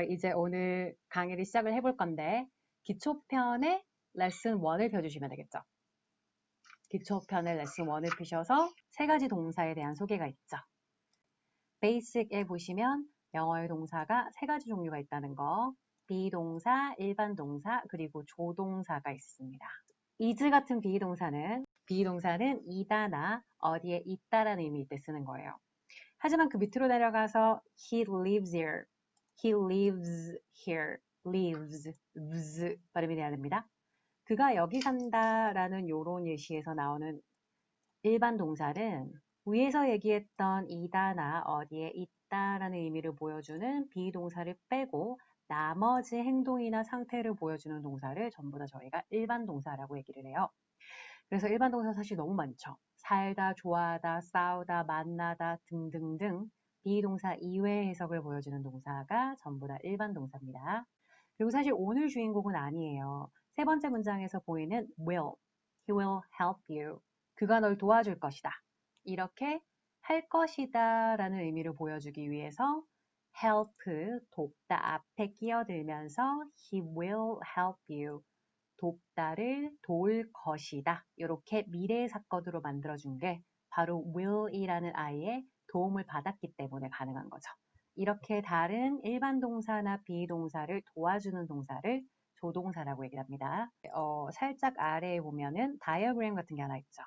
이제 오늘 강의를 시작을 해볼 건데 기초편의 레슨 1을 펴주시면 되겠죠. 기초편의 레슨 1을 펴셔서 세 가지 동사에 대한 소개가 있죠. 베이직에 보시면 영어의 동사가 세 가지 종류가 있다는 거, 비동사, 일반 동사, 그리고 조동사가 있습니다. is 같은 비동사는 이다나 어디에 있다라는 의미일 때 쓰는 거예요. 하지만 그 밑으로 내려가서 he lives here, he lives here, lives, z 발음이 돼야 됩니다. 그가 여기 산다라는 요런 예시에서 나오는 일반 동사는 위에서 얘기했던 이다나 어디에 있다라는 의미를 보여주는 비동사를 빼고 나머지 행동이나 상태를 보여주는 동사를 전부 다 저희가 일반 동사라고 얘기를 해요. 그래서 일반 동사 사실 너무 많죠. 살다, 좋아하다, 싸우다, 만나다 등등등 비동사 이외의 해석을 보여주는 동사가 전부 다 일반 동사입니다. 그리고 사실 오늘 주인공은 아니에요. 세 번째 문장에서 보이는 will, he will help you. 그가 널 도와줄 것이다. 이렇게 할 것이다 라는 의미를 보여주기 위해서 help, 돕다 앞에 끼어들면서 he will help you. 돕다를 도울 것이다. 이렇게 미래의 사건으로 만들어준 게 바로 will이라는 아이의 도움을 받았기 때문에 가능한 거죠. 이렇게 다른 일반 동사나 비동사를 도와주는 동사를 조동사라고 얘기를 합니다. 살짝 아래에 보면은 다이어그램 같은 게 하나 있죠.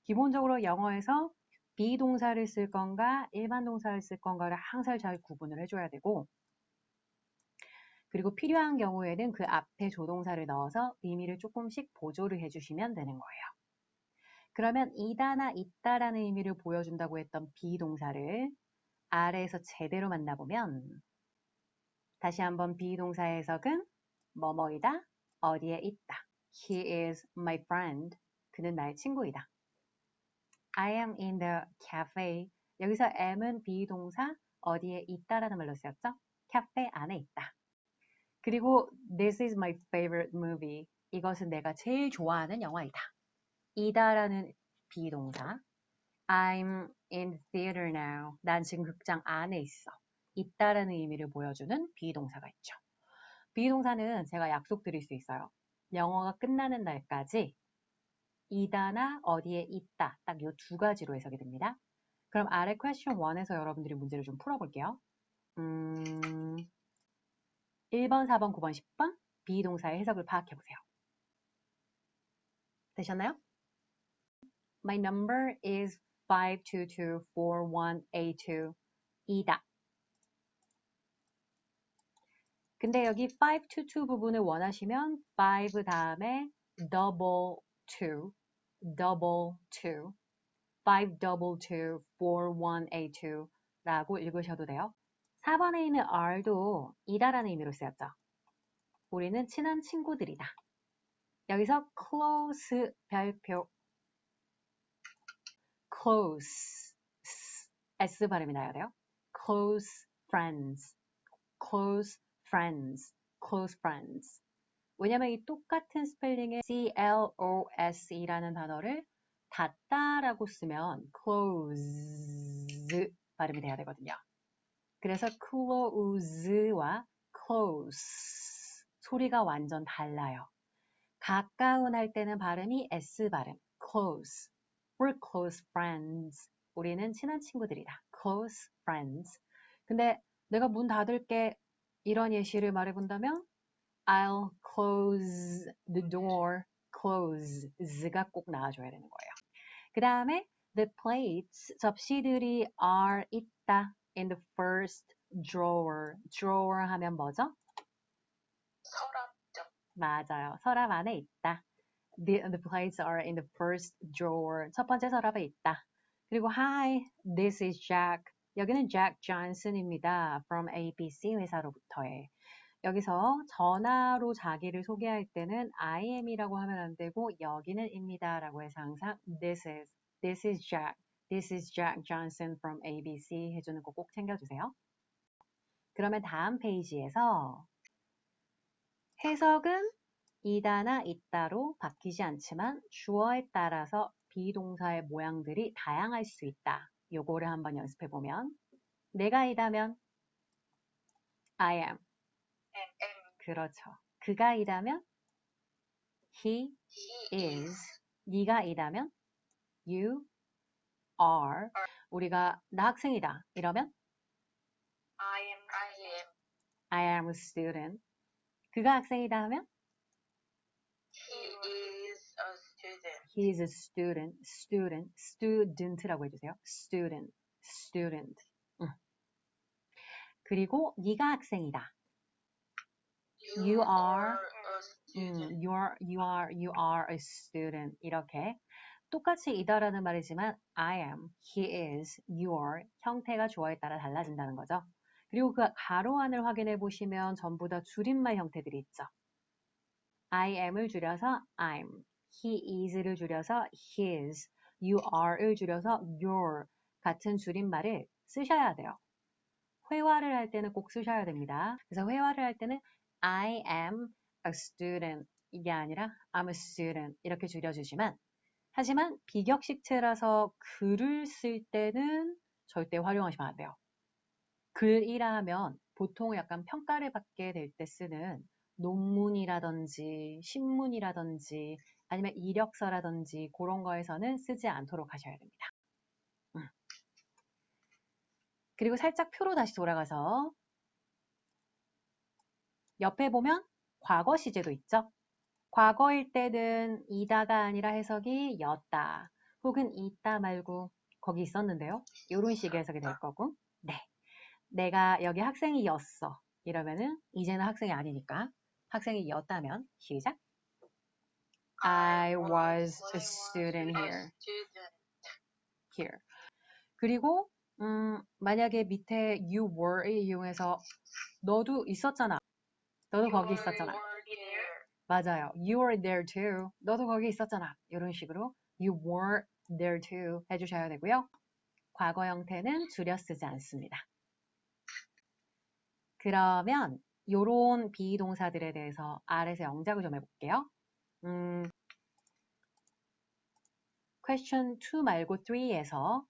기본적으로 영어에서 비동사를 쓸 건가 일반 동사를 쓸 건가를 항상 잘 구분을 해줘야 되고 그리고 필요한 경우에는 그 앞에 조동사를 넣어서 의미를 조금씩 보조를 해주시면 되는 거예요. 그러면 이다나 있다라는 의미를 보여준다고 했던 비동사를 아래에서 제대로 만나보면 다시 한번 비동사의 해석은 뭐뭐이다, 어디에 있다. He is my friend. 그는 나의 친구이다. I am in the cafe. 여기서 am은 비동사 어디에 있다라는 말로 쓰였죠? 카페 안에 있다. 그리고 This is my favorite movie. 이것은 내가 제일 좋아하는 영화이다. 이다라는 비동사. I'm in theater now. 난 지금 극장 안에 있어. 있다라는 의미를 보여주는 비동사가 있죠. 비동사는 제가 약속드릴 수 있어요. 영어가 끝나는 날까지 이다나 어디에 있다. 딱 이 두 가지로 해석이 됩니다. 그럼 아래 question 1에서 여러분들이 문제를 좀 풀어볼게요. 1번, 4번, 9번, 10번 비동사의 해석을 파악해보세요. 되셨나요? My number is 5224182 이다. 근데 여기 522 부분을 원하시면 5 다음에 double 2, 5224182 라고 읽으셔도 돼요. 4번에 있는 R도 이다라는 의미로 쓰였죠. 우리는 친한 친구들이다. 여기서 close 별표 close S 발음이 나야 돼요. close friends, close friends, close friends. 왜냐면 이 똑같은 스펠링의 close이라는 단어를 닫다라고 쓰면 close 발음이 돼야 되거든요. 그래서 close와 close 소리가 완전 달라요. 가까운 할 때는 발음이 S 발음, close. We're close friends. 우리는 친한 친구들이다. close friends. 근데 내가 문 닫을게 이런 예시를 말해본다면 I'll close the door. close가 꼭 나와줘야 되는 거예요. 그 다음에 the plates, 접시들이 are 있다 in the first drawer. drawer 하면 뭐죠? 서랍죠. 맞아요. 서랍 안에 있다. The plates are in the first drawer. 첫 번째 서랍에 있다. 그리고 Hi, this is Jack. 여기는 Jack Johnson입니다. From ABC 회사로부터의. 여기서 전화로 자기를 소개할 때는 I am이라고 하면 안 되고 여기는 입니다라고 해서 항상 this is Jack. This is Jack Johnson from ABC 해주는 거 꼭 챙겨주세요. 그러면 다음 페이지에서 해석은 이다나 있다로 바뀌지 않지만 주어에 따라서 비동사의 모양들이 다양할 수 있다. 요거를 한번 연습해 보면 내가 이다면 I am. 그렇죠. 그가 이다면 he is. 네가 이다면 you are. 우리가 나 학생이다. 이러면 I am a student. 그가 학생이다 하면 he is a student. student라고 해주세요. student. 그리고 네가 학생이다. You are a student. 이렇게 똑같이 이다라는 말이지만 I am, he is, you are 형태가 주어에 따라 달라진다는 거죠. 그리고 그 가로 안을 확인해 보시면 전부 다 줄임말 형태들이 있죠. I am을 줄여서 I'm, he is를 줄여서 his, you are을 줄여서 your 같은 줄임말을 쓰셔야 돼요. 회화를 할 때는 꼭 쓰셔야 됩니다. 그래서 회화를 할 때는 I am a student 이게 아니라 I'm a student 이렇게 줄여주시면 하지만 비격식체라서 글을 쓸 때는 절대 활용하시면 안 돼요. 글이라 하면 보통 약간 평가를 받게 될 때 쓰는 논문이라든지 신문이라든지 아니면 이력서라든지 그런 거에서는 쓰지 않도록 하셔야 됩니다. 그리고 살짝 표로 다시 돌아가서 옆에 보면 과거 시제도 있죠. 과거일 때는 이다가 아니라 해석이 였다. 혹은 있다 말고 거기 있었는데요. 이런 식의 해석이 될 거고. 네, 내가 여기 학생이었어. 이러면은 이제는 학생이 아니니까 학생이 였다면 시작. I was a student here. 그리고 만약에 밑에 you were를 이용해서 너도 있었잖아. 너도 거기 있었잖아. 맞아요. You were there too. 너도 거기 있었잖아. 이런 식으로 you were there too 해주셔야 되고요. 과거 형태는 줄여 쓰지 않습니다. 그러면 요런 비동사들에 대해서 아래서 영작을 좀 해볼게요. question 2 말고 3에서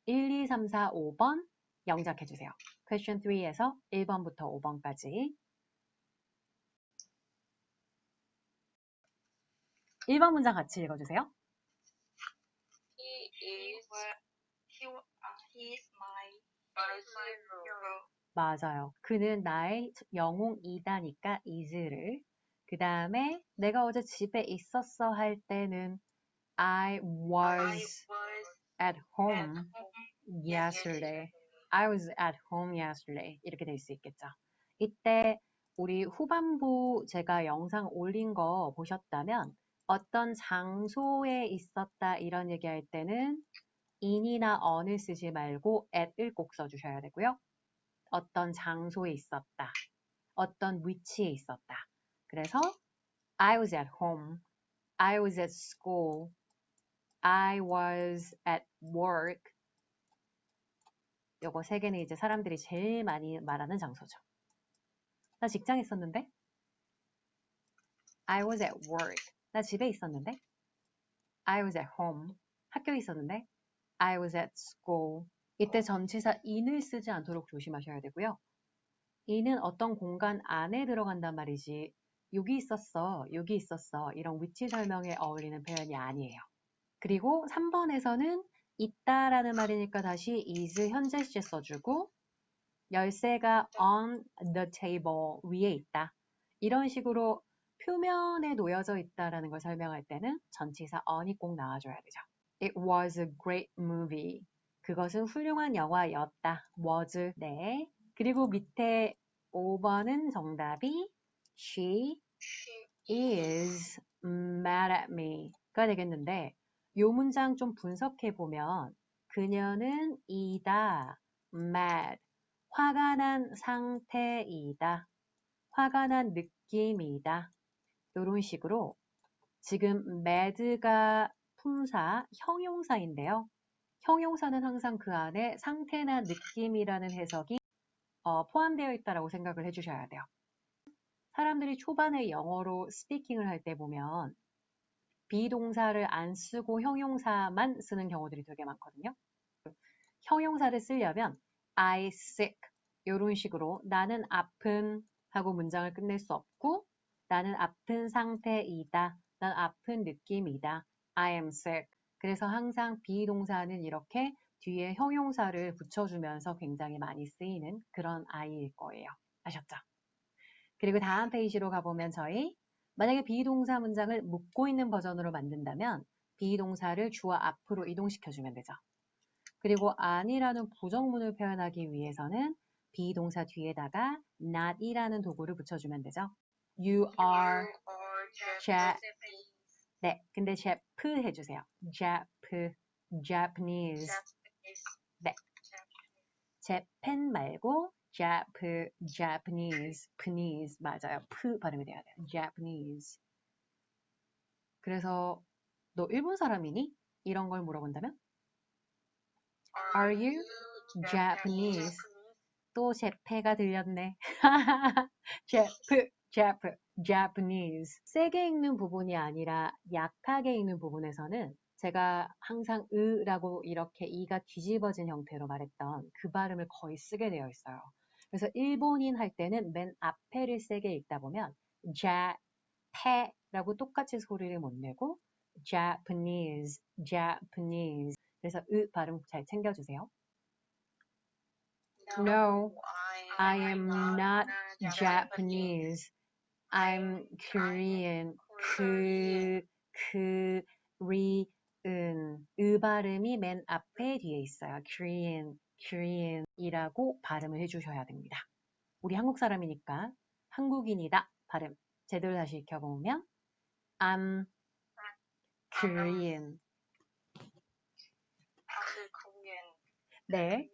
1, 2, 3, 4, 5번 영작해주세요. question 3에서 1번부터 5번까지 1번 문장 같이 읽어주세요. He is my hero. 맞아요. 그는 나의 영웅이다니까 is를. 그 다음에 내가 어제 집에 있었어 할 때는 I was at home yesterday. I was at home yesterday. 이렇게 될 수 있겠죠. 이때 우리 후반부 제가 영상 올린 거 보셨다면 어떤 장소에 있었다 이런 얘기할 때는 in이나 on을 쓰지 말고 at을 꼭 써주셔야 되고요. 어떤 장소에 있었다. 어떤 위치에 있었다. 그래서 I was at home. I was at school. I was at work. 요거 세 개는 이제 사람들이 제일 많이 말하는 장소죠. 나 직장에 있었는데? I was at work. 나 집에 있었는데? I was at home. 학교에 있었는데? I was at school. 이때 전치사 in을 쓰지 않도록 조심하셔야 되고요. in은 어떤 공간 안에 들어간단 말이지 여기 있었어, 여기 있었어 이런 위치 설명에 어울리는 표현이 아니에요. 그리고 3번에서는 있다라는 말이니까 다시 is 현재 시제 써주고 열쇠가 on the table 위에 있다. 이런 식으로 표면에 놓여져 있다라는 걸 설명할 때는 전치사 on이 꼭 나와줘야 되죠. It was a great movie. 그것은 훌륭한 영화였다. was. 네. 그리고 밑에 5번은 정답이 She is mad at me가 되겠는데 이 문장 좀 분석해 보면 그녀는 이다, mad, 화가 난 상태이다, 화가 난 느낌이다. 이런 식으로 지금 mad가 품사, 형용사인데요. 형용사는 항상 그 안에 상태나 느낌이라는 해석이 포함되어 있다고 생각을 해주셔야 돼요. 사람들이 초반에 영어로 스피킹을 할 때 보면 비동사를 안 쓰고 형용사만 쓰는 경우들이 되게 많거든요. 형용사를 쓰려면 I sick 이런 식으로 나는 아픈, 하고 문장을 끝낼 수 없고 나는 아픈 상태이다. 난 아픈 느낌이다. I am sick. 그래서 항상 비동사는 이렇게 뒤에 형용사를 붙여주면서 굉장히 많이 쓰이는 그런 아이일 거예요. 아셨죠? 그리고 다음 페이지로 가보면 저희 만약에 비동사 문장을 묻고 있는 버전으로 만든다면 비동사를 주어 앞으로 이동시켜주면 되죠. 그리고 아니라는 부정문을 표현하기 위해서는 비동사 뒤에다가 not이라는 도구를 붙여주면 되죠. You are Japanese. 네, 근데 Jap 해주세요. Japanese. 네, Japan 말고 Japanese, 맞아요. P 발음이 돼야 돼요. Japanese. 그래서 너 일본 사람이니? 이런 걸 물어본다면 Are you Japanese? 또 제페가 들렸네. Japanese. 세게 읽는 부분이 아니라 약하게 읽는 부분에서는 제가 항상 으라고 이렇게 이가 뒤집어진 형태로 말했던 그 발음을 거의 쓰게 되어 있어요. 그래서 일본인 할 때는 맨 앞에를 세게 읽다 보면 Japan라고 똑같이 소리를 못 내고 Japanese. 그래서 으 발음 잘 챙겨주세요. No, I am not Japanese. I'm Korean. 으 발음이 맨 앞에 뒤에 있어요. Korean이라고 발음을 해주셔야 됩니다. 우리 한국 사람이니까 한국인이다 발음 제대로 다시 익혀보면 I'm Korean. 네.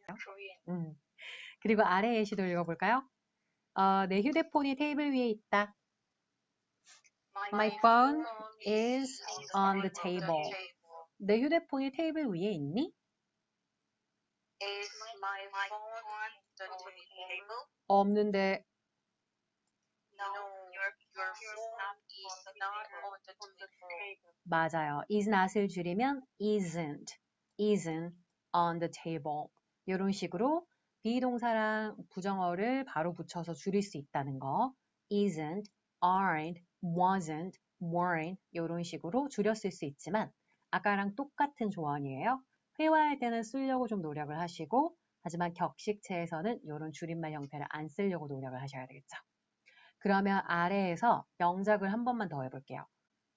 그리고 아래 예시도 읽어볼까요? 내 휴대폰이 테이블 위에 있다. My phone is on the table. 내 휴대폰이 테이블 위에 있니? Is my phone on the table? 없는데 No, your phone is not on the table. 맞아요. is not을 줄이면 isn't on the table. 이런 식으로 비동사랑 부정어를 바로 붙여서 줄일 수 있다는 거. isn't, aren't, wasn't, weren't 이런 식으로 줄였을 수 있지만 아까랑 똑같은 조언이에요. 회화할 때는 쓰려고 좀 노력을 하시고 하지만 격식체에서는 이런 줄임말 형태를 안 쓰려고 노력을 하셔야 되겠죠. 그러면 아래에서 영작을 한 번만 더 해볼게요.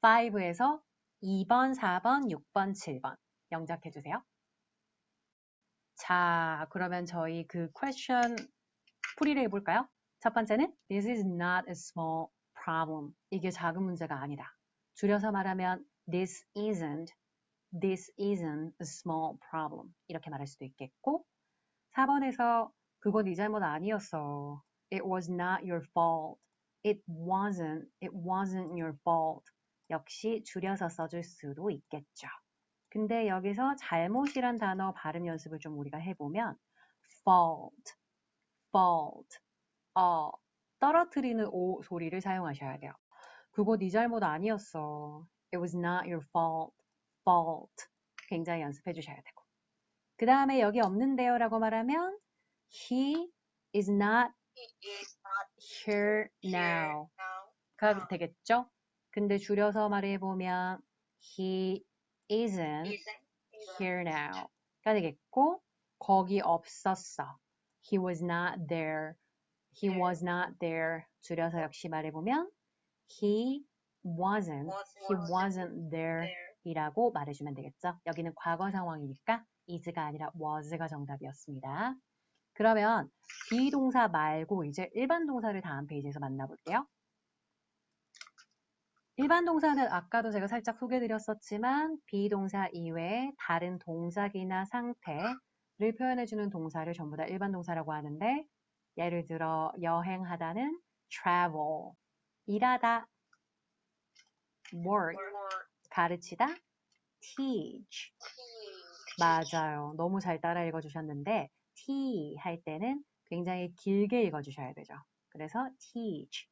5에서 2번, 4번, 6번, 7번 영작해주세요. 자, 그러면 저희 그 question 풀이를 해볼까요? 첫 번째는 This is not a small problem. 이게 작은 문제가 아니다. 줄여서 말하면 This isn't a small problem. 이렇게 말할 수도 있겠고 4번에서 그건 네 잘못 아니었어. It was not your fault. It wasn't your fault. 역시 줄여서 써줄 수도 있겠죠. 근데 여기서 잘못이란 단어 발음 연습을 좀 우리가 해보면 fault, 떨어뜨리는 오 소리를 사용하셔야 돼요. 그거 네 잘못 아니었어. It was not your fault. 굉장히 연습해 주셔야 되고. 그 다음에 여기 없는데요 라고 말하면 He is not here now. 가 되겠죠? 근데 줄여서 말해보면 He isn't here now. 가 되겠고 거기 없었어. He was not there. 줄여서 역시 말해보면 He wasn't there 이라고 말해주면 되겠죠? 여기는 과거 상황이니까 is가 아니라 was가 정답이었습니다. 그러면 비동사 말고 이제 일반 동사를 다음 페이지에서 만나볼게요. 일반 동사는 아까도 제가 살짝 소개드렸었지만 비동사 이외에 다른 동작이나 상태를 표현해주는 동사를 전부 다 일반 동사라고 하는데 예를 들어 여행하다는 travel, 일하다 work, 가르치다 teach. 맞아요. 너무 잘 따라 읽어주셨는데 T 할 때는 굉장히 길게 읽어주셔야 되죠. 그래서 teach.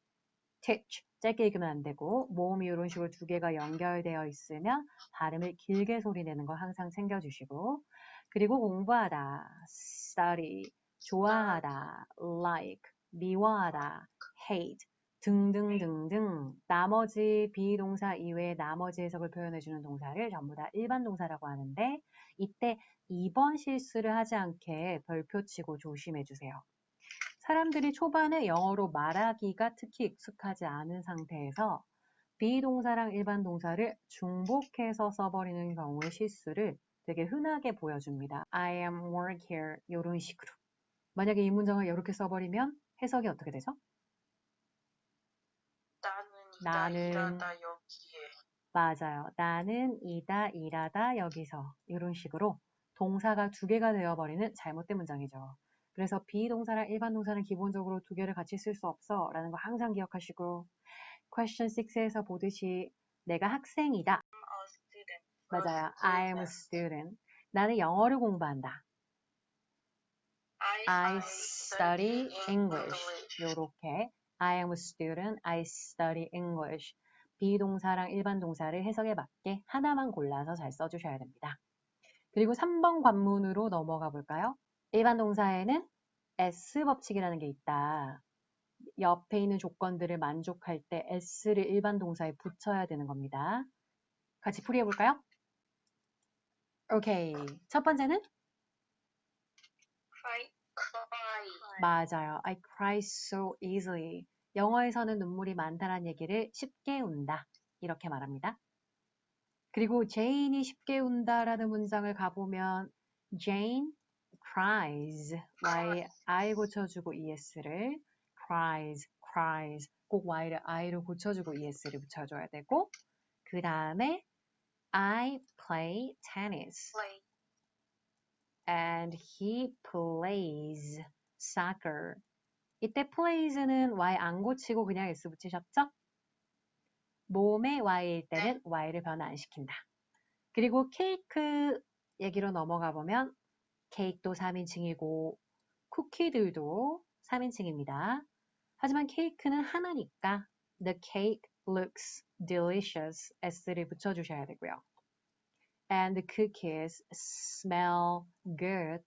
짧게 읽으면 안 되고 모음이 이런 식으로 두 개가 연결되어 있으면 발음을 길게 소리내는 거 항상 챙겨주시고 그리고 공부하다 study, 좋아하다 like, 미워하다 paid 등등등등 나머지 비동사 이외의 나머지 해석을 표현해주는 동사를 전부 다 일반 동사라고 하는데 이때 2번 실수를 하지 않게 별표 치고 조심해 주세요. 사람들이 초반에 영어로 말하기가 특히 익숙하지 않은 상태에서 비동사랑 일반 동사를 중복해서 써버리는 경우의 실수를 되게 흔하게 보여줍니다. I am work here 이런 식으로. 만약에 이 문장을 이렇게 써버리면 해석이 어떻게 되죠? 나는 일하다 여기에. 맞아요. 나는 이다 일하다 여기서 이런 식으로 동사가 두 개가 되어버리는 잘못된 문장이죠. 그래서 비동사랑 일반 동사는 기본적으로 두 개를 같이 쓸 수 없어 라는 거 항상 기억하시고 question 6에서 보듯이 내가 학생이다. 맞아요. I am a student. 나는 영어를 공부한다. I study English. 요렇게 I am a student. I study English. 비동사랑 일반 동사를 해석에 맞게 하나만 골라서 잘 써주셔야 됩니다. 그리고 3번 관문으로 넘어가 볼까요? 일반 동사에는 S 법칙이라는 게 있다. 옆에 있는 조건들을 만족할 때 S를 일반 동사에 붙여야 되는 겁니다. 같이 풀이해 볼까요? 오케이. 첫 번째는 cry. 맞아요. I cry so easily. 영어에서는 눈물이 많다는 얘기를 쉽게 운다. 이렇게 말합니다. 그리고 Jane이 쉽게 운다라는 문장을 가보면 Jane cries. Y, I 고쳐주고 ES를 cries. 꼭 Y를 I로 고쳐주고 ES를 붙여줘야 되고 그 다음에 I play tennis. Play. And he plays soccer. 이때 plays는 Y 안 고치고 그냥 S 붙이셨죠? 몸의 Y일 때는 Y를 변화 안 시킨다. 그리고 케이크 얘기로 넘어가 보면 케이크도 3인칭이고 쿠키들도 3인칭입니다. 하지만 케이크는 하나니까 the cake looks delicious S를 붙여주셔야 되고요. And the cookies smell good.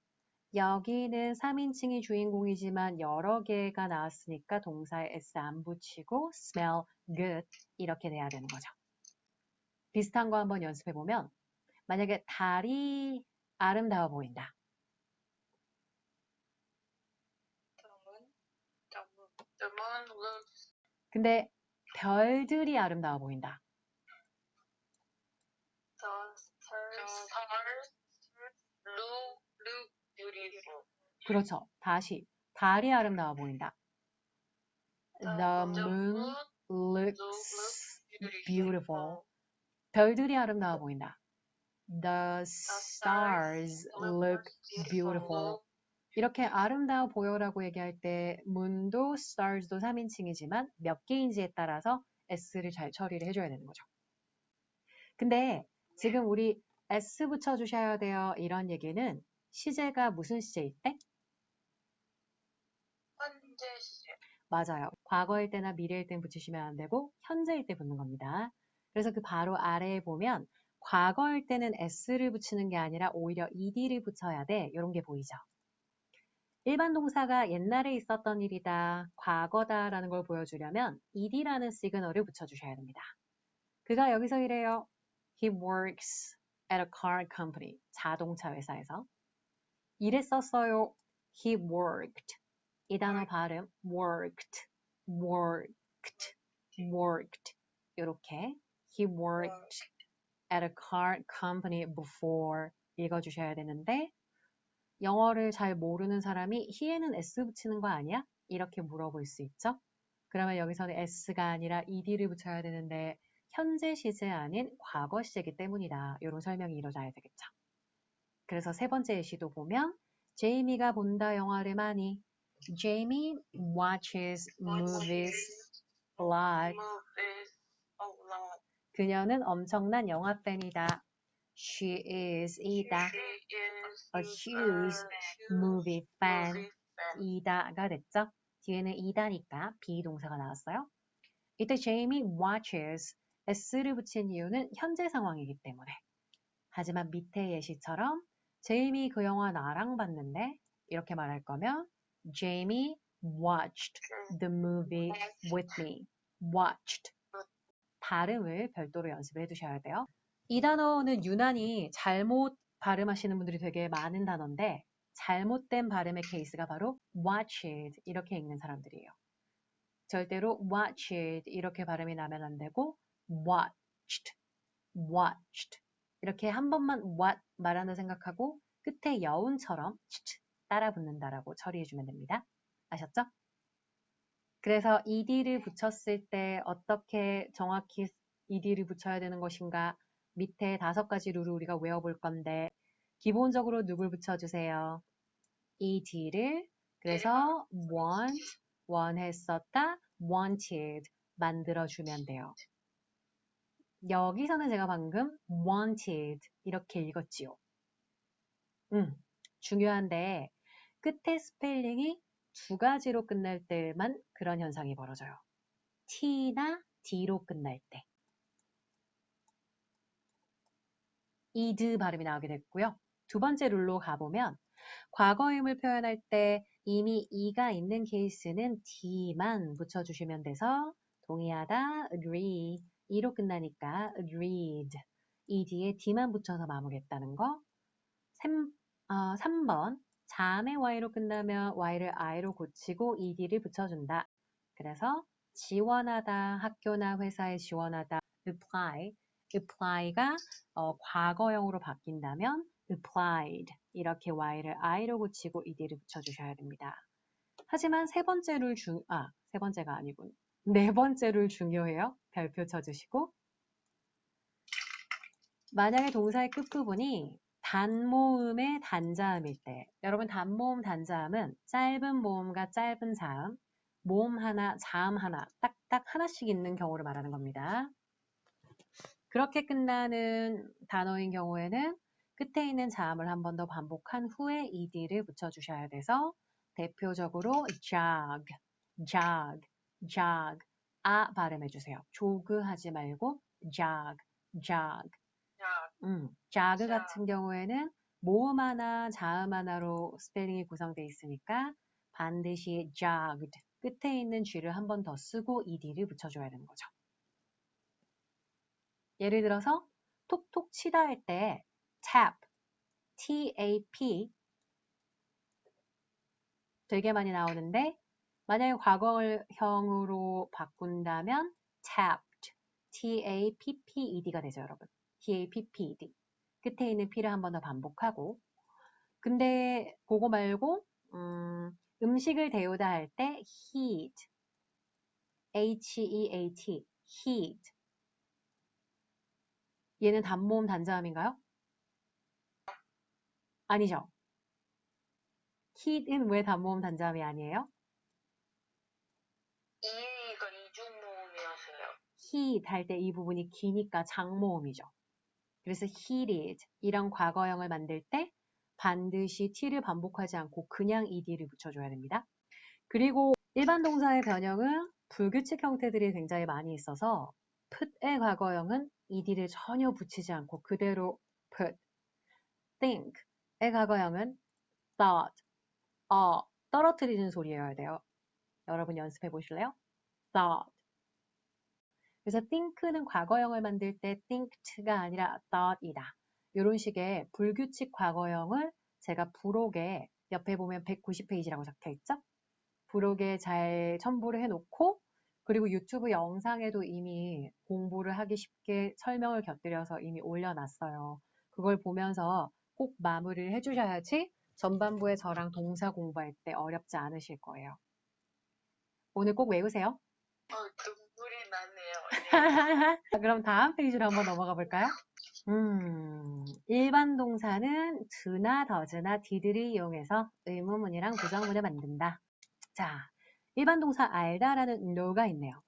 여기는 3인칭이 주인공이지만 여러 개가 나왔으니까 동사에 S 안 붙이고 smell good 이렇게 돼야 되는 거죠. 비슷한 거 한번 연습해 보면 만약에 달이 아름다워 보인다. The moon looks. 근데 별들이 아름다워 보인다. The stars look beautiful. 그렇죠. 다시 달이 아름다워 보인다. The moon looks beautiful. 별들이 아름다워 보인다. The stars look beautiful. 이렇게 아름다워 보여라고 얘기할 때 moon도 stars도 3인칭이지만 몇 개인지에 따라서 S를 잘 처리를 해줘야 되는 거죠. 근데 지금 우리 S 붙여주셔야 돼요. 이런 얘기는 시제가 무슨 시제일 때? 현재 시제. 맞아요. 과거일 때나 미래일 땐 붙이시면 안 되고 현재일 때 붙는 겁니다. 그래서 그 바로 아래에 보면 과거일 때는 S를 붙이는 게 아니라 오히려 ED를 붙여야 돼. 이런 게 보이죠. 일반 동사가 옛날에 있었던 일이다, 과거다라는 걸 보여주려면 ED라는 시그널을 붙여주셔야 됩니다. 그가 여기서 이래요. He works at a car company. 자동차 회사에서. 일했었어요. He worked. 이 단어 발음 worked. 이렇게 He worked at a car company before 읽어주셔야 되는데 영어를 잘 모르는 사람이 he에는 S 붙이는 거 아니야? 이렇게 물어볼 수 있죠. 그러면 여기서는 S가 아니라 ED를 붙여야 되는데 현재 시제 아닌 과거 시제이기 때문이다. 이런 설명이 이루어져야 되겠죠. 그래서 세 번째 예시도 보면 제이미가 본다 영화를 많이. Jamie watches movies a lot. 그녀는 엄청난 영화 팬이다. She is 이다. A huge movie fan. 이다가 됐죠? 뒤에는 이다니까 비동사가 나왔어요. 이때 Jamie watches S를 붙인 이유는 현재 상황이기 때문에. 하지만 밑에 예시처럼 제이미 그 영화 나랑 봤는데 이렇게 말할 거면 Jamie watched the movie with me. watched. 발음을 별도로 연습을 해두셔야 돼요. 이 단어는 유난히 잘못 발음하시는 분들이 되게 많은 단어인데 잘못된 발음의 케이스가 바로 watched 이렇게 읽는 사람들이에요. 절대로 watched 이렇게 발음이 나면 안 되고 watched, watched 이렇게 한 번만 what 말한다 생각하고 끝에 여운처럼 따라 붙는다라고 처리해주면 됩니다. 아셨죠? 그래서 ed를 붙였을 때 어떻게 정확히 ed를 붙여야 되는 것인가 밑에 5가지 룰을 우리가 외워볼 건데 기본적으로 누굴 붙여주세요? ed를 그래서 want 했었다 wanted 만들어주면 돼요. 여기서는 제가 방금 wanted 이렇게 읽었지요. 중요한데 끝에 스펠링이 2가지로 끝날 때만 그런 현상이 벌어져요. T나 D로 끝날 때. ed 발음이 나오게 됐고요. 2번째 룰로 가보면 과거임을 표현할 때 이미 e가 있는 케이스는 D만 붙여주시면 돼서 동의하다, agree, e로 끝나니까 agreed, ed에 D만 붙여서 마무리했다는 거. 3번 자음의 y로 끝나면 y를 i로 고치고 ed를 붙여준다. 그래서 지원하다, 학교나 회사에 지원하다, apply가 과거형으로 바뀐다면 applied 이렇게 y를 i로 고치고 ed를 붙여주셔야 됩니다. 하지만 세 번째 번째가 아니군. 4번째 룰 중요해요. 별표 쳐주시고 만약에 동사의 끝부분이 단모음의 단자음일 때 여러분 단모음 단자음은 짧은 모음과 짧은 자음 모음 하나, 자음 하나 딱딱 하나씩 있는 경우를 말하는 겁니다. 그렇게 끝나는 단어인 경우에는 끝에 있는 자음을 한 번 더 반복한 후에 ed를 붙여주셔야 돼서 대표적으로 jog 아 발음해주세요. 조그 하지 말고 jog jog 같은 경우에는 모음 하나, 자음 하나로 스펠링이 구성되어 있으니까 반드시 jogged 끝에 있는 G를 한 번 더 쓰고 ed를 붙여줘야 되는 거죠. 예를 들어서 톡톡 치다 할 때 tap, tap 되게 많이 나오는데 만약에 과거형으로 바꾼다면 tapped, tapped가 되죠, 여러분. tapped. 끝에 있는 P를 한 번 더 반복하고 근데 그거 말고 음식을 데우다 할 때 heat, heat, heat 얘는 단모음 단자음인가요? 아니죠. heat은 왜 단모음 단자음이 아니에요? 이가 이중모음이어서요. heat 할 때 이 부분이 기니까 장모음이죠. 그래서 heated 이런 과거형을 만들 때 반드시 t를 반복하지 않고 그냥 ed를 붙여줘야 됩니다. 그리고 일반 동사의 변형은 불규칙 형태들이 굉장히 많이 있어서 put의 과거형은 ed를 전혀 붙이지 않고 그대로 put, think의 과거형은 thought, 떨어뜨리는 소리여야 돼요. 여러분 연습해 보실래요? thought. 그래서 think는 과거형을 만들 때 thinked가 아니라 thought이다. 이런 식의 불규칙 과거형을 제가 부록에 옆에 보면 190페이지라고 적혀 있죠? 부록에 잘 첨부를 해놓고 그리고 유튜브 영상에도 이미 공부를 하기 쉽게 설명을 곁들여서 이미 올려놨어요. 그걸 보면서 꼭 마무리를 해주셔야지 전반부에 저랑 동사 공부할 때 어렵지 않으실 거예요. 오늘 꼭 외우세요. 눈물이 나네요. 그럼 다음 페이지로 한번 넘어가 볼까요? 일반 동사는 do나 does나 did를 이용해서 의문문이랑 부정문을 만든다. 자, 일반 동사 알다라는 know가 있네요.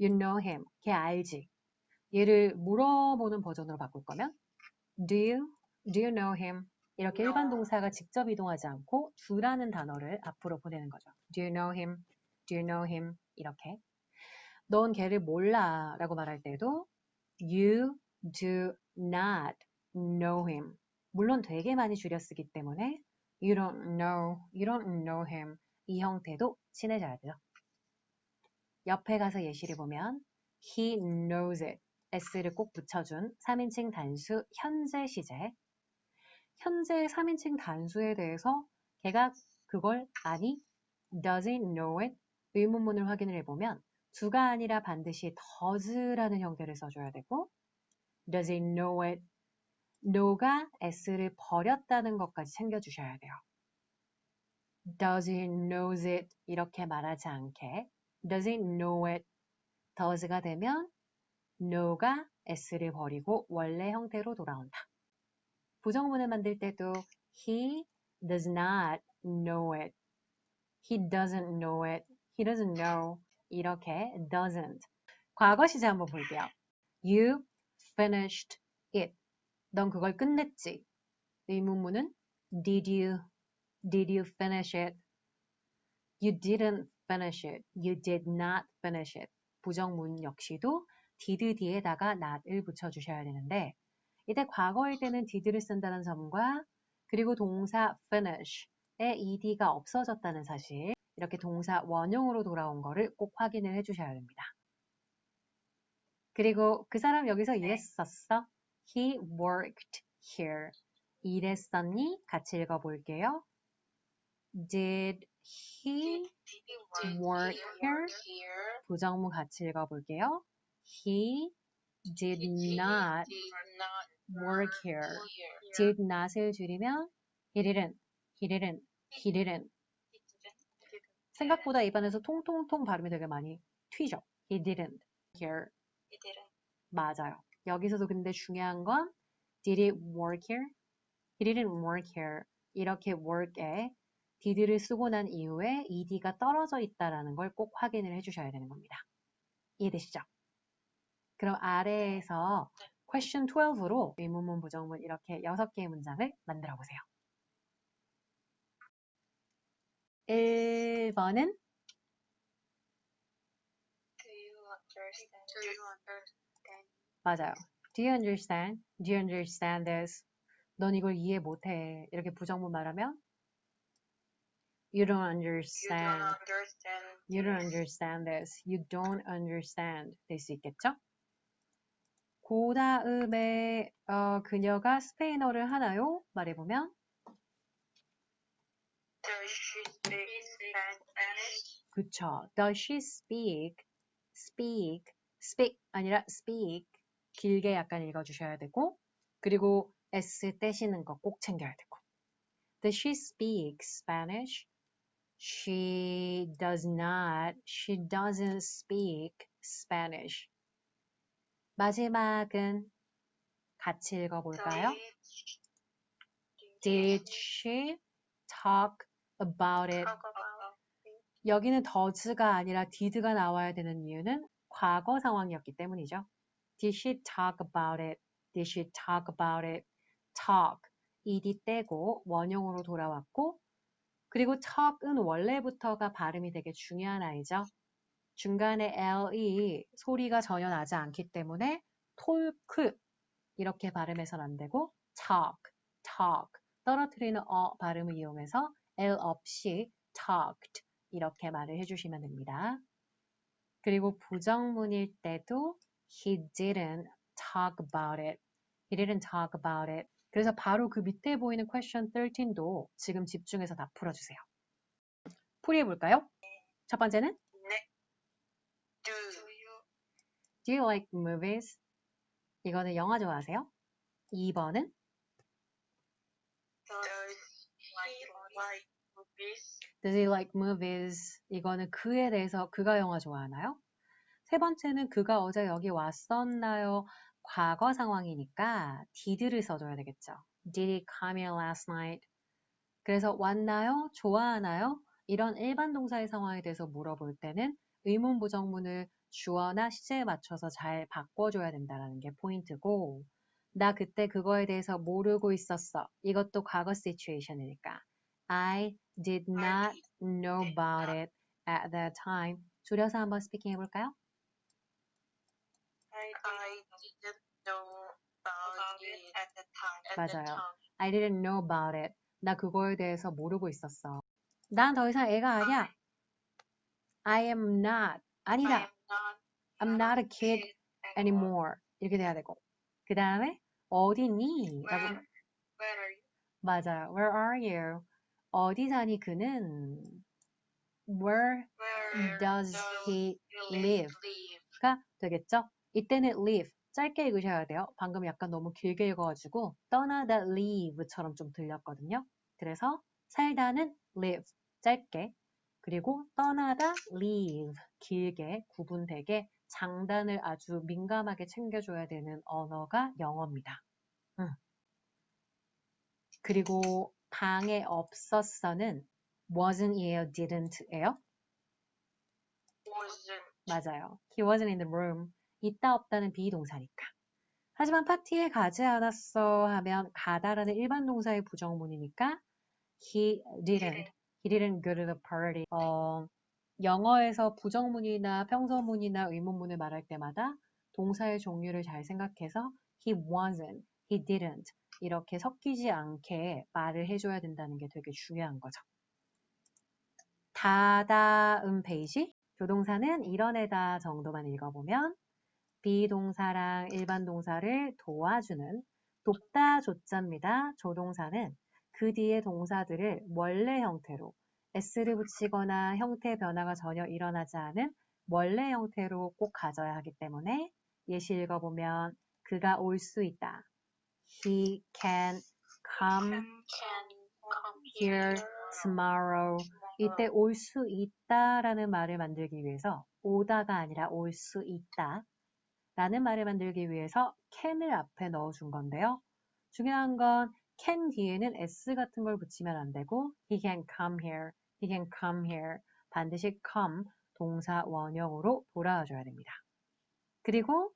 You know him. 걔 알지. 얘를 물어보는 버전으로 바꿀 거면 Do you know him? 이렇게 일반 동사가 직접 이동하지 않고 do라는 단어를 앞으로 보내는 거죠. Do you know him? Do you know him? 이렇게. 넌 걔를 몰라 라고 말할 때도 You do not know him. 물론 되게 많이 줄여 쓰기 때문에 You don't know him. 이 형태도 친해져야 돼요. 옆에 가서 예시를 보면 he knows it. s를 꼭 붙여준 3인칭 단수 현재 시제. 현재 3인칭 단수에 대해서 걔가 그걸 아니? does it know it? 의문문을 확인을 해보면 do가 아니라 반드시 does라는 형태를 써줘야 되고 does it know it? know가 s를 버렸다는 것까지 챙겨주셔야 돼요. does it knows it? 이렇게 말하지 않게 does it know it? does가 되면 know가 s를 버리고 원래 형태로 돌아온다. 부정문을 만들 때도 he does not know it. He doesn't know it. He doesn't know. 이렇게 doesn't. 과거 시제 한번 볼게요. You finished it. 넌 그걸 끝냈지. 의문문은 did you finish it? You didn't finish it. You did not finish it. 부정문 역시도 did 뒤에다가 not을 붙여주셔야 되는데 이때 과거일 때는 did를 쓴다는 점과 그리고 동사 finish에 ed가 없어졌다는 사실 이렇게 동사 원형으로 돌아온 거를 꼭 확인을 해주셔야 됩니다. 그리고 그 사람 여기서 일했었어? He worked here. 일했었니? 같이 읽어볼게요. Did he work here? 부정문 같이 읽어볼게요. He did not work here. did not을 줄이면 he didn't. 생각보다 입안에서 통통통 발음이 되게 많이 튀죠. He didn't here. 맞아요. 여기서도 근데 중요한 건 did it work here? He didn't work here. 이렇게 work에 did를 쓰고 난 이후에 ed가 떨어져 있다는 걸 꼭 확인을 해주셔야 되는 겁니다. 이해되시죠? 그럼 아래에서 question 12로 의문문, 부정문 이렇게 6개의 문장을 만들어 보세요. 1번은 맞아요. Do you understand? Do you understand this? 넌 이걸 이해 못해. 이렇게 부정문 말하면 You don't understand. You don't understand this. You don't understand. 될 수 있겠죠? 그 다음에 그녀가 스페인어를 하나요? 말해보면 Does she speak Spanish? 그쵸. Does she speak 아니라 speak 길게 약간 읽어주셔야 되고 그리고 S 떼시는 거 꼭 챙겨야 되고 Does she speak Spanish? She does not. She doesn't speak Spanish. 마지막은 같이 읽어볼까요? Did she talk about it? 여기는 does가 아니라 did가 나와야 되는 이유는 과거 상황이었기 때문이죠. Did she talk about it? Did she talk about it? talk, ed 떼고 원형으로 돌아왔고 그리고 talk은 원래부터가 발음이 되게 중요한 아이죠. 중간에 le 소리가 전혀 나지 않기 때문에 talk 이렇게 발음해서는 안 되고 talk 떨어뜨리는 발음을 이용해서 l 없이 talked 이렇게 말을 해주시면 됩니다. 그리고 부정문일 때도 he didn't talk about it. He didn't talk about it. 그래서 바로 그 밑에 보이는 question 13도 지금 집중해서 다 풀어주세요. 풀이해볼까요? 첫 번째는 네. Do you like movies? 이거는 영화 좋아하세요? 2번은 Does he like movies? 이거는 그에 대해서 그가 영화 좋아하나요? 세 번째는 그가 어제 여기 왔었나요? 과거 상황이니까 did를 써줘야 되겠죠. Did he come here last night? 그래서 왔나요? 좋아하나요? 이런 일반 동사의 상황에 대해서 물어볼 때는 의문 부정문을 주어나 시제에 맞춰서 잘 바꿔줘야 된다는 게 포인트고 나 그때 그거에 대해서 모르고 있었어. 이것도 과거 시츄에이션이니까 I did not know about it at that time. 줄여서 한번 스피킹 해볼까요? I didn't know about it at the time. 맞아요. I didn't know about it. 나 그거에 대해서 모르고 있었어. 난 더 이상 애가 아니야. I am not. 아니다. I'm not a kid anymore. 이렇게 돼야 되고. 그 다음에 어디니? 라고. Where are you? 맞아요. Where are you? 어디 사니 그는? Where Where does he live? live? 가 되겠죠? 이때는 live. 짧게 읽으셔야 돼요. 방금 약간 너무 길게 읽어가지고 떠나다 leave처럼 좀 들렸거든요. 그래서 살다는 live. 짧게. 그리고 떠나다 leave. 길게 구분되게 장단을 아주 민감하게 챙겨줘야 되는 언어가 영어입니다. 그리고 방에 없었어는 wasn't이에요, didn't예요? Wasn't. 맞아요. He wasn't in the room. 있다 없다는 비동사니까. 하지만 파티에 가지 않았어 하면 가다라는 일반 동사의 부정문이니까 he didn't go to the party. 영어에서 부정문이나 평서문이나 의문문을 말할 때마다 동사의 종류를 잘 생각해서 he wasn't, he didn't 이렇게 섞이지 않게 말을 해줘야 된다는 게 되게 중요한 거죠. 다다음 페이지 조동사는 이런 애다 정도만 읽어보면 비동사랑 일반 동사를 도와주는 돕다 조자입니다. 조동사는 그 뒤에 동사들을 원래 형태로 s를 붙이거나 형태 변화가 전혀 일어나지 않은 원래 형태로 꼭 가져야 하기 때문에 예시 읽어보면 그가 올 수 있다. He can come here tomorrow. 이때 올 수 있다라는 말을 만들기 위해서 오다가 아니라 올 수 있다 라는 말을 만들기 위해서 can을 앞에 넣어준 건데요. 중요한 건 can 뒤에는 s 같은 걸 붙이면 안 되고 he can come here, he can come here 반드시 come 동사 원형으로 돌아와줘야 됩니다. 그리고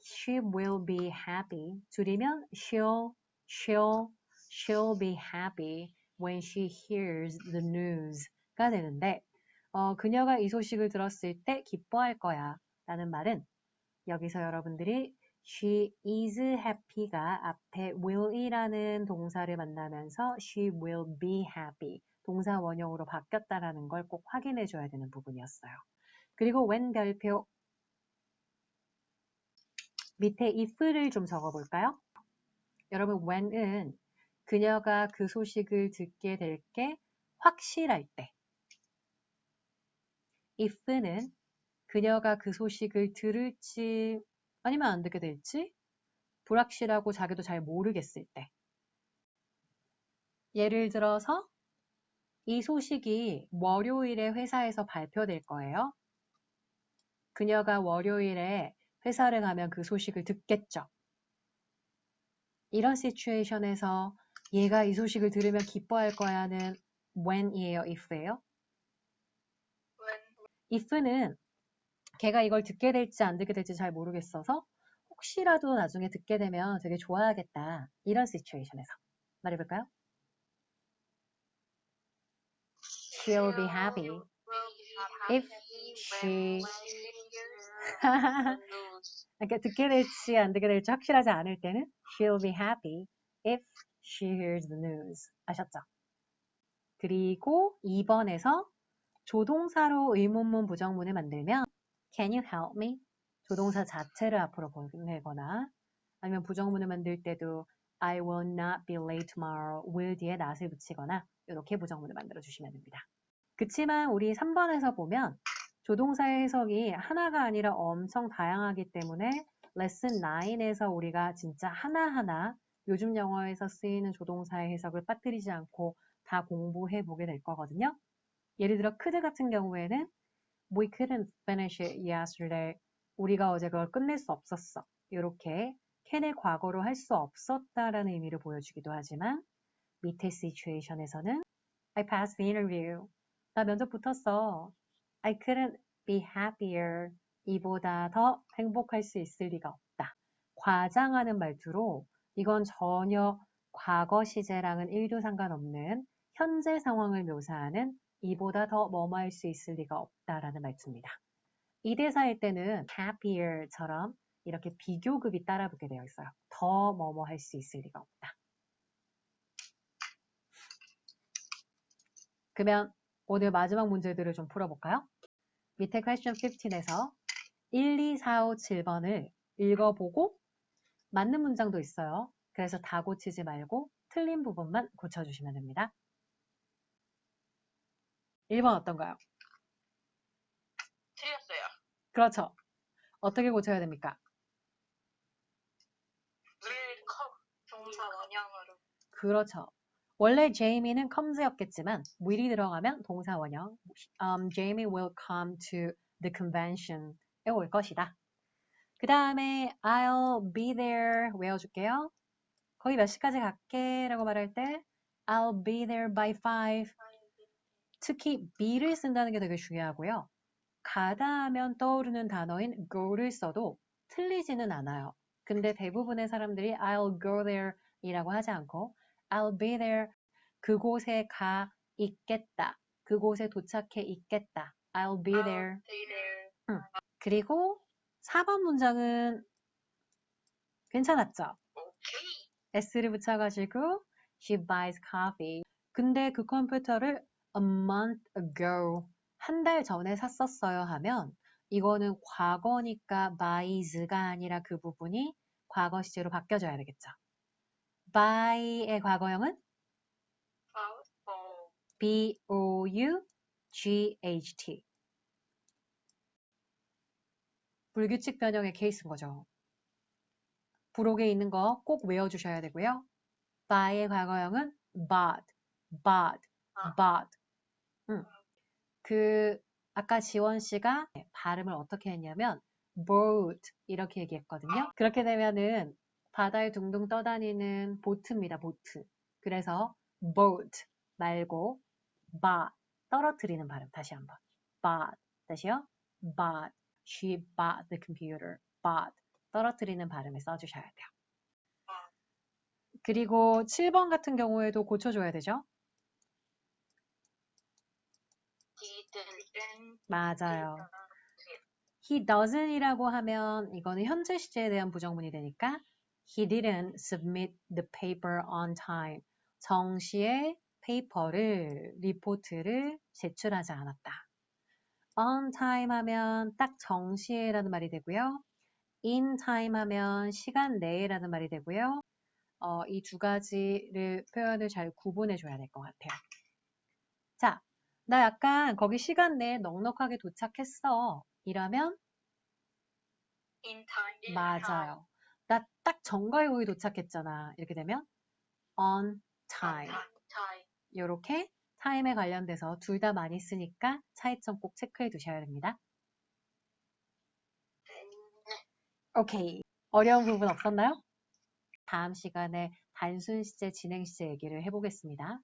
she will be happy 줄이면 she'll be happy when she hears the news가 되는데 그녀가 이 소식을 들었을 때 기뻐할 거야 라는 말은 여기서 여러분들이 she is happy가 앞에 will이라는 동사를 만나면서 she will be happy 동사 원형으로 바뀌었다라는 걸 꼭 확인해 줘야 되는 부분이었어요. 그리고 when 별표 밑에 if를 좀 적어볼까요? 여러분 when은 그녀가 그 소식을 듣게 될 게 확실할 때 if는 그녀가 그 소식을 들을지 아니면 안 듣게 될지 불확실하고 자기도 잘 모르겠을 때 예를 들어서 이 소식이 월요일에 회사에서 발표될 거예요. 그녀가 월요일에 회사를 가면 그 소식을 듣겠죠. 이런 시츄에이션에서 얘가 이 소식을 들으면 기뻐할 거야는 when이에요, if예요? if는 걔가 이걸 듣게 될지 안 듣게 될지 잘 모르겠어서 혹시라도 나중에 듣게 되면 되게 좋아하겠다. 이런 시츄에이션에서 말해볼까요? She'll be happy if she 그러니까 듣게 될지 안 듣게 될지 확실하지 않을 때는 she'll be happy if she hears the news. 아셨죠? 그리고 2번에서 조동사로 의문문 부정문을 만들면 Can you help me? 조동사 자체를 앞으로 보내거나 아니면 부정문을 만들 때도 I will not be late tomorrow will 뒤에 not을 붙이거나 이렇게 부정문을 만들어 주시면 됩니다. 그치만 우리 3번에서 보면 조동사의 해석이 하나가 아니라 엄청 다양하기 때문에 레슨 9에서 우리가 진짜 하나하나 요즘 영어에서 쓰이는 조동사의 해석을 빠뜨리지 않고 다 공부해 보게 될 거거든요. 예를 들어 could 같은 경우에는 We couldn't finish it yesterday. 우리가 어제 그걸 끝낼 수 없었어. 이렇게 can을 과거로 할 수 없었다라는 의미를 보여주기도 하지만 밑에 situation에서는 I passed the interview. 나 면접 붙었어. I couldn't be happier. 이보다 더 행복할 수 있을 리가 없다. 과장하는 말투로 이건 전혀 과거 시제랑은 1도 상관없는 현재 상황을 묘사하는 이보다 더 뭐뭐 할 수 있을 리가 없다라는 말투입니다. 이 대사일 때는 happier처럼 이렇게 비교급이 따라붙게 되어 있어요. 더 뭐뭐 할 수 있을 리가 없다. 그러면 오늘 마지막 문제들을 좀 풀어볼까요? 밑에 question 15에서 1, 2, 4, 5, 7번을 읽어보고 맞는 문장도 있어요. 그래서 다 고치지 말고 틀린 부분만 고쳐주시면 됩니다. 1번 어떤가요? 틀렸어요. 그렇죠. 어떻게 고쳐야 됩니까? 동사 원형으로. 그렇죠. 원래 Jamie는 comes였겠지만 will이 들어가면 동사 원형. Jamie will come to the convention에 올 것이다. 그 다음에 I'll be there 외워줄게요. 거기 몇 시까지 갈게? 라고 말할 때 I'll be there by 5. 특히 be를 쓴다는 게 되게 중요하고요. 가다 하면 떠오르는 단어인 go를 써도 틀리지는 않아요. 근데 대부분의 사람들이 I'll go there 이라고 하지 않고 I'll be there, 그곳에 가 있겠다. 그곳에 도착해 있겠다. I'll be there. 그리고 4번 문장은 괜찮았죠? 오케이. S를 붙여가지고 She buys coffee. 근데 그 컴퓨터를 a month ago, 한 달 전에 샀었어요 하면 이거는 과거니까 buys가 아니라 그 부분이 과거 시제로 바뀌어져야 되겠죠. buy의 과거형은 B-O-U-G-H-T. 불규칙 변형의 케이스인 거죠. 부록에 있는 거 꼭 외워주셔야 되고요. buy의 과거형은 bought, bought. 아까 지원 씨가 발음을 어떻게 했냐면 boat 이렇게 얘기했거든요. 그렇게 되면은 바다에 둥둥 떠다니는 보트입니다. 보트. 그래서 boat 말고 bought, 떨어뜨리는 발음 다시 한번. bought, 다시요. bought, she bought the computer. bought, 떨어뜨리는 발음을 써주셔야 돼요. 그리고 7번 같은 경우에도 고쳐줘야 되죠. 맞아요. He doesn't 이라고 하면 이거는 현재 시제에 대한 부정문이 되니까 He didn't submit the paper on time. 정시에 페이퍼를, 리포트를 제출하지 않았다. On time 하면 딱 정시에라는 말이 되고요. In time 하면 시간 내에라는 말이 되고요. 이 두 가지를 표현을 잘 구분해 줘야 될 것 같아요. 자, 나 약간 거기 시간 내에 넉넉하게 도착했어. 이러면 in time. 맞아요. 나 딱 정거에 거기 도착했잖아. 이렇게 되면 on time. 이렇게 타임에 관련돼서 둘 다 많이 쓰니까 차이점 꼭 체크해 두셔야 됩니다. 오케이. 어려운 부분 없었나요? 다음 시간에 단순 시제, 진행 시제 얘기를 해보겠습니다.